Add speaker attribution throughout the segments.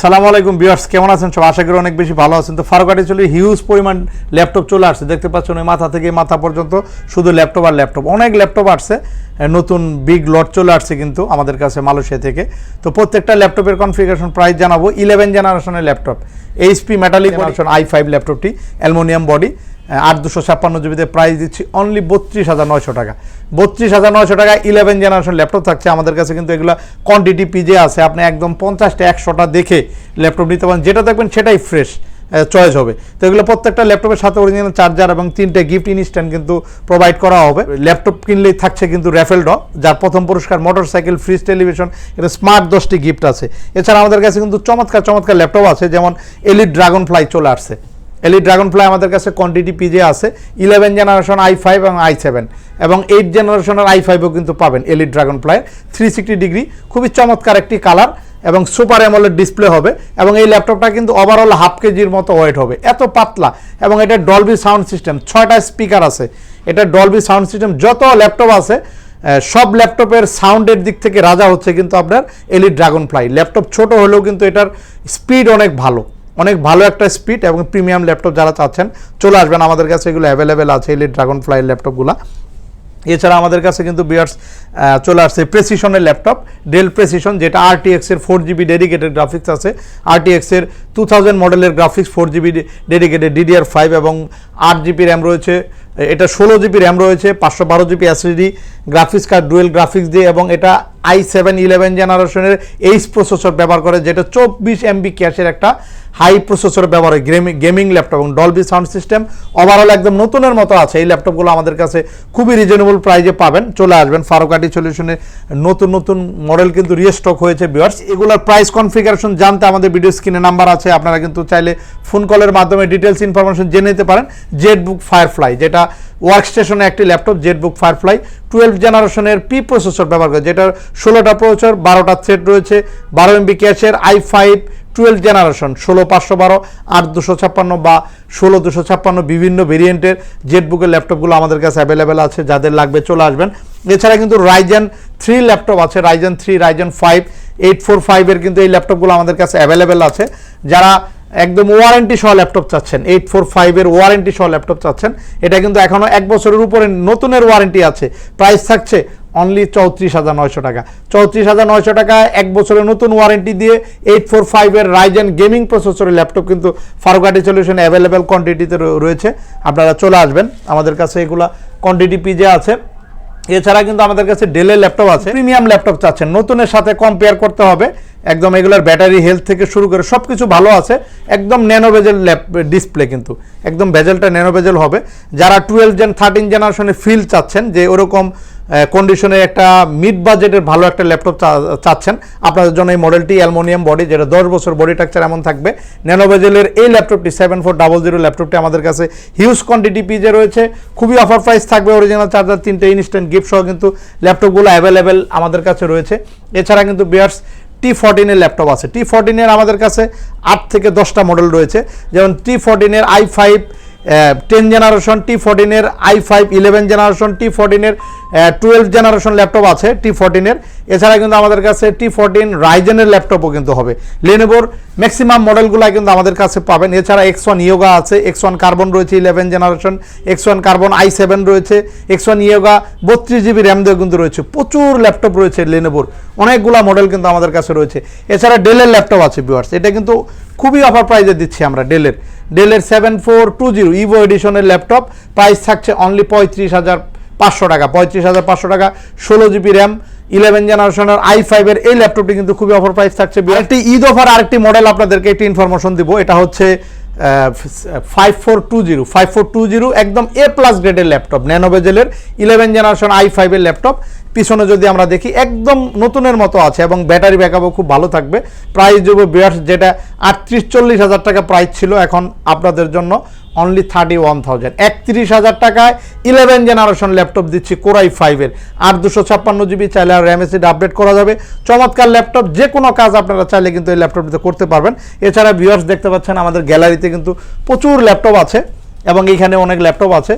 Speaker 1: সালামু আলাইকুম ভিউয়ার্স, কেমন আছেন সব? আশা করি অনেক বেশি ভালো আছেন। তো ফারুকাটি চলে হিউজ পরিমাণ ল্যাপটপ চলে আসছে, দেখতে পাচ্ছেন ওই মাথা থেকে মাথা পর্যন্ত শুধু ল্যাপটপ আর ল্যাপটপ, অনেক ল্যাপটপ আসছে, নতুন বিগ লট চলে আসছে কিন্তু আমাদের কাছে মালয়েশিয়া থেকে। তো প্রত্যেকটা ল্যাপটপের কনফিগারেশন প্রাইস জানাবো। 11 জেনারেশনের laptop HP metallic generation i5 ল্যাপটপটি, অ্যালুমিনিয়াম বডি, 8/256 জিবিতে প্রাইস দিচ্ছি অনলি 32,900 টাকা। 32,900 টাকা 11 জেনারেশন ল্যাপটপ থাকছে আমাদের কাছে। কিন্তু এগুলো কোয়ান্টিটি পিজে আছে, আপনি একদম 50টা 100টা দেখে ল্যাপটপ নিতে পারেন, যেটা দেখবেন সেটাই ফ্রেশ চয়েস হবে। তো এগুলো প্রত্যেকটা ল্যাপটপের সাথে অরিজিনাল চার্জার এবং 3টে গিফট ইনস্ট্যান্ট কিন্তু প্রোভাইড করা হবে। ল্যাপটপ কিনলেই থাকছে কিন্তু র্যাফেল ড্র, যার প্রথম পুরস্কার মোটরসাইকেল, ফ্রিজ টেলিভিশন, এটা স্মার্ট 10টি গিফট আছে। এছাড়া আমাদের কাছে কিন্তু চমৎকার চমৎকার ল্যাপটপ আছে, যেমন এলিট ড্রাগন ফ্লাই চলে আসছে। এলিট ড্রাগন ফ্লাই আমাদের কাছে কোয়ান্টিটি পিজে আছে। 11 জেনারেশন i5 এবং i7 এবং 8 জেনারেশনের i5ও কিন্তু পাবেন এলিট ড্রাগন ফ্লাই। 360 ডিগ্রি খুবই চমৎকার একটি কালার এবং সুপার অ্যামোলেড ডিসপ্লে হবে। এবং এই ল্যাপটপটা কিন্তু ওভারঅল হাফ কেজির মতো ওয়েট হবে, এত পাতলা। এবং এটা ডলবি সাউন্ড সিস্টেম, 6টা স্পিকার আছে। এটা ডলবি সাউন্ড সিস্টেম, যত ল্যাপটপ আছে সব ল্যাপটপের সাউন্ডের দিক থেকে রাজা হচ্ছে কিন্তু আপনার এলিট ড্রাগন ফ্লাই। ল্যাপটপ ছোট হলেও কিন্তু এটার স্পিড অনেক ভালো, অনেক ভালো একটা স্পিড। এবং প্রিমিয়াম ল্যাপটপ যারা চাচ্ছেন চলে আসবেন আমাদের কাছে, এগুলো অ্যাভেলেবেল আছে এলিট ড্রাগন ফ্লাই ল্যাপটপগুলো। এছাড়া আমাদের কাছে কিন্তু বিয়ার্স চলে আসছে প্রেসিশনের ল্যাপটপ, ডেল প্রেসিশন, যেটা RTX-এর 4GB ডেডিকেটেড গ্রাফিক্স আছে। RTX-এর 2000 মডেলের গ্রাফিক্স, 4GB ডেডিকেটেড DDR5 এবং 8GB র্যাম রয়েছে। এটা 16GB র্যাম রয়েছে, 512GB SSD, graphics card dual graphics দিয়ে। এবং এটা i7 11 জেনারেশনের এইচ প্রসেসর ব্যবহার করে, যেটা 24 MB ক্যাশের একটা হাই প্রসেসর ব্যবহার হয় গেমিং ল্যাপটপ। এবং ডলবি সাউন্ড সিস্টেম ওভারঅল একদম নতুনের মতো আছে। এই ল্যাপটপগুলো আমাদের কাছে খুবই রিজনেবল প্রাইজে পাবেন, চলে আসবেন। ফারুকাটি সলিউশনে নতুন নতুন মডেল কিন্তু রিস্টক হয়েছে ভিউয়ার্স। এগুলোর প্রাইস কনফিগারেশন জানতে আমাদের ভিডিও স্ক্রিনে নাম্বার আছে, আপনারা কিন্তু চাইলে ফোন কলের মাধ্যমে ডিটেলস ইনফরমেশন জেনে নিতে পারেন। জেটবুক ফায়ারফ্লাই, যেটা ওয়ার্কস্টেশনে একটি ল্যাপটপ, জেটবুক ফায়ারফ্লাই 12 জেনারেশনের পি প্রসেসর ব্যবহার করে, যেটা 16টা প্রসেসর, 12টা থ্রেড রয়েছে, 12 MB ক্যাশের i5 12 জেনারেশন, 16512, 8256 বা 16256 বিভিন্ন ভেরিয়েন্টের জেটবুকের ল্যাপটপগুলো আমাদের কাছে অ্যাভেলেবেল আছে, যাদের লাগবে চলে আসবেন। এছাড়া কিন্তু রাইজেন 3 ল্যাপটপ আছে, রাইজেন 3, রাইজেন 5, 845-এর কিন্তু এই ল্যাপটপগুলো আমাদের কাছে অ্যাভেলেবেল আছে। যারা একদম ওয়ারেন্টি সহ ল্যাপটপ চাচ্ছেন, 845-এর ওয়ারেন্টি সহ ল্যাপটপ চাচ্ছেন, এটা কিন্তু এখনও 1 বছরের উপরে নতুনের ওয়ারেন্টি আছে। প্রাইস থাকছে অনলি 34,900 টাকা। 34,900 টাকা 1 বছরের নতুন ওয়ারেন্টি দিয়ে 845-এর রাইজেন গেমিং প্রসেসরের ল্যাপটপ কিন্তু ফারুকাটি সলিউশনে অ্যাভেলেবেল কোয়ান্টিটিতে রয়েছে, আপনারা চলে আসবেন আমাদের কাছে। এগুলা কোয়ান্টিটি পিজে আছে। এছাড়া কিন্তু আমাদের কাছে ডেলের ল্যাপটপ আছে। প্রিমিয়াম ল্যাপটপ চাচ্ছেন, নতুনের সাথে কম্পেয়ার করতে হবে, একদম এগুলার ব্যাটারি হেলথ থেকে শুরু করে সব কিছু ভালো আছে। একদম ন্যানো বেজেল ডিসপ্লে, কিন্তু একদম বেজেলটা ন্যানো বেজেল হবে। যারা 13 জেনারেশনের ফিল চাচ্ছেন, যে ওরকম কন্ডিশনের একটা মিড বাজেটের ভালো একটা ল্যাপটপ চাচ্ছেন, আপনাদের জন্য এই মডেলটি অ্যালুমিনিয়াম বডি, যেটা 10 বছর বডি স্ট্রাকচার এমন থাকবে। ন্যানো বেজেলের এই ল্যাপটপটি 7400 ল্যাপটপটি আমাদের কাছে হিউজ কোয়ান্টিটি পিজে রয়েছে, খুবই অফার প্রাইস থাকবে। অরিজিনাল চার্জার, 3টে ইনস্ট্যান্ট গিফট সহ কিন্তু ল্যাপটপগুলো অ্যাভেলেবেল আমাদের কাছে রয়েছে। এছাড়া কিন্তু বিয়ার্স T14-এর ল্যাপটপ আছে। T14-এর আমাদের কাছে 8 থেকে 10টা মডেল রয়েছে, যেমন T14-এর i5 10 জেনারেশন, T14-এর i5 11 জেনারেশন, T14-এর 12 জেনারেশন ল্যাপটপ আছে T14-এর। এছাড়া কিন্তু আমাদের কাছে T14 রাইজেনের ল্যাপটপও কিন্তু হবে। লেনোভোর ম্যাক্সিমাম মডেলগুলো কিন্তু আমাদের কাছে পাবেন। এছাড়া X1 ইয়োগা আছে, X1 কার্বন রয়েছে 11 জেনারেশন, X1 কার্বন i7 রয়েছে, X1 ইয়োগা 32GB র্যাম দিয়ে কিন্তু রয়েছে। প্রচুর ল্যাপটপ রয়েছে লেনোভোর, অনেকগুলো মডেল কিন্তু আমাদের কাছে রয়েছে। এছাড়া ডেলের ল্যাপটপ আছে ভিউয়ার্স, এটা কিন্তু খুবই অফার প্রাইজে দিচ্ছি আমরা। ডেলের 7420 ইভো এডিশনের ল্যাপটপ, প্রাইস থাকছে অনলি 35,500 টাকা। 35,500 টাকা, 16GB র্যাম, 11 জেনারেশনের i5-এর এই ল্যাপটপটি কিন্তু খুবই অফার প্রাইস থাকছে। আরেকটি ঈদ অফার আরেকটি মডেল আপনাদেরকে একটি ইনফরমেশন দিব, এটা হচ্ছে 5420 একদম A+ গ্রেডের ল্যাপটপ, ন্যানো বেজেলের 11 জেনারেশন i5-এর ল্যাপটপ। পিছনে যদি আমরা দেখি একদম নতুনের মতো আছে এবং ব্যাটারি ব্যাকআপও খুব ভালো থাকবে। প্রাইস দেবো বিয়ার্স, যেটা 38-40 হাজার টাকা প্রাইস ছিল, এখন আপনাদের জন্য অনলি 31,000, 31,000 টাকায় 11 জেনারেশন ল্যাপটপ দিচ্ছি কোর i5-এর, 8/256 চাইলে আর র্যাম এসএসডি আপডেট করা যাবে। চমৎকার ল্যাপটপ, যে কোনো কাজ আপনারা চাইলে কিন্তু এই ল্যাপটপটিতে করতে পারবেন। এছাড়া ভিউয়ার্স দেখতে পাচ্ছেন আমাদের গ্যালারিতে কিন্তু প্রচুর ল্যাপটপ আছে এবং এইখানে অনেক ল্যাপটপ আছে।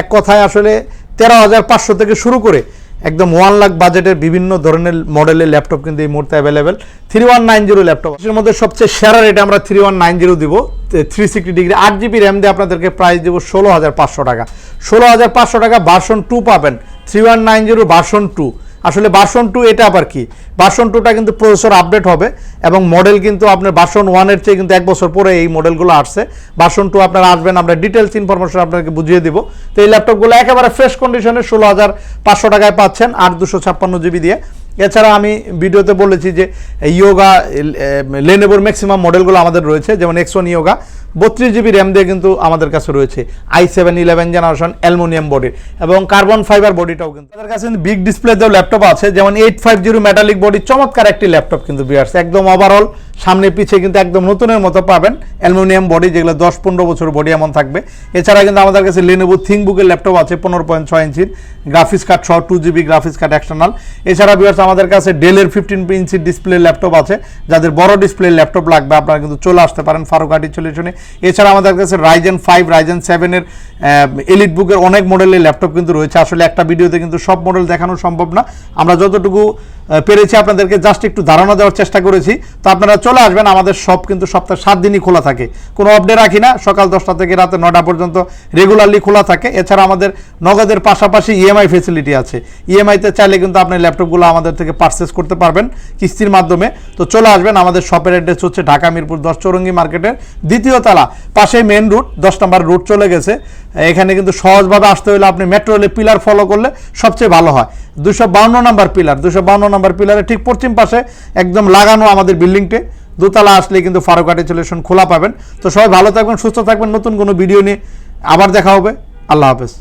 Speaker 1: এক কথায় আসলে 13,500 থেকে শুরু করে একদম 1 লাখ বাজেটের বিভিন্ন ধরনের মডেলের ল্যাপটপ কিন্তু এই মুহূর্তে অ্যাভেলেবেল। 3190 ল্যাপটপ, এর মধ্যে সবচেয়ে সেরা রেটে আমরা 3190 দিব, 360 ডিগ্রি 8GB র্যাম দিয়ে আপনাদেরকে প্রাইস দেবো 16,500 টাকা। 16,500 টাকা ভার্সন 2 পাবেন, 3190 ভার্সন 2। আসলে ভার্সন 2 এটা আবার কি, ভার্সন 2টা কিন্তু প্রসেসর আপডেট হবে এবং মডেল কিন্তু আপনার ভার্সন 1-এর চেয়ে কিন্তু 1 বছর পরে এই মডেলগুলো আসছে। ভার্সন 2 আপনারা আসবেন, আমরা ডিটেলস ইনফরমেশন আপনাকে বুঝিয়ে দিব। তো এই ল্যাপটপগুলো একেবারে ফ্রেশ কন্ডিশনে 16,500 টাকায় পাচ্ছেন 8/256 দিয়ে। এছাড়া আমি ভিডিওতে বলেছি যে ইয়োগা, লেনোভোর ম্যাক্সিমাম মডেলগুলো আমাদের রয়েছে, যেমন X1 ইয়োগা 32GB র্যাম দিয়ে কিন্তু আমাদের কাছে রয়েছে, i7 11 জেনারেশন অ্যালুমিনিয়াম বডির এবং কার্বন ফাইবার বডিটাও কিন্তু আমাদের কাছে বিগ ডিসপ্লে দেওয়া ল্যাপটপ আছে, যেমন 850 মেটালিক বডি, চমৎকার একটি ল্যাপটপ কিন্তু ভিউয়ার্স, একদম ওভারঅল সামনে পিছে কিন্তু একদম নতুনের মতো পাবেন, অ্যালুমিনিয়াম বডি, যেগুলো 10-15 বছর বডি এমন থাকবে। এছাড়া কিন্তু আমাদের কাছে লেনোভো থিংকবুকের ল্যাপটপ আছে 15.6 ইঞ্চির, গ্রাফিক্স কার্ড সহ 2GB গ্রাফিক্স কার্ড এক্সটার্নাল। এছাড়া ভিউয়ার্স আমাদের কাছে ডেলের 15 ইঞ্চির ডিসপ্লে ল্যাপটপ আছে, যাদের বড় ডিসপ্লে ল্যাপটপ লাগবে আপনারা কিন্তু চলে আসতে পারেন ফারুক আর্টি সলিউশনে। এছাড়া আমাদের কাছে রাইজেন 5, রাইজেন 7-এর এলিট বুকের অনেক মডেলের ল্যাপটপ কিন্তু রয়েছে। আসলে একটা ভিডিওতে কিন্তু সব মডেল দেখানো সম্ভব না, আমরা যতটুকু পেরেছি আপনাদেরকে জাস্ট একটু ধারণা দেওয়ার চেষ্টা করেছি। তো আপনারা চলে আসবেন, আমাদের শপ কিন্তু সপ্তাহে 7 দিনই খোলা থাকে, কোনো অফডে রাখি না, সকাল 10টা থেকে রাতে 9টা পর্যন্ত রেগুলারলি খোলা থাকে। এছাড়া আমাদের নগদের পাশাপাশি ইএমআই ফেসিলিটি আছে, ইএমআইতে চাইলে কিন্তু আপনি ল্যাপটপগুলো আমাদের থেকে পারচেস করতে পারবেন কিস্তির মাধ্যমে। তো চলে আসবেন, আমাদের শপের অ্যাড্রেস হচ্ছে ঢাকা মিরপুর 10 চৌরঙ্গি মার্কেটের 2য় তলা, পাশে মেন রুট 10 নম্বর রুট চলে গেছে। এখানে কিন্তু সহজভাবে আসতে হলে আপনি মেট্রো রেলের পিলার ফলো করলে সবচেয়ে ভালো হয়। 252 নম্বর পিলার, 252 নম্বর পিলারের ঠিক পশ্চিম পাশে একদম লাগানো আমাদের বিল্ডিংটে, দোতলা আসলে কিন্তু ফারুক আর্টি সলিউশন খোলা পাবেন। তো সবাই ভালো থাকবেন, সুস্থ থাকবেন, নতুন কোনো ভিডিও নিয়ে আবার দেখা হবে। আল্লাহ হাফেজ।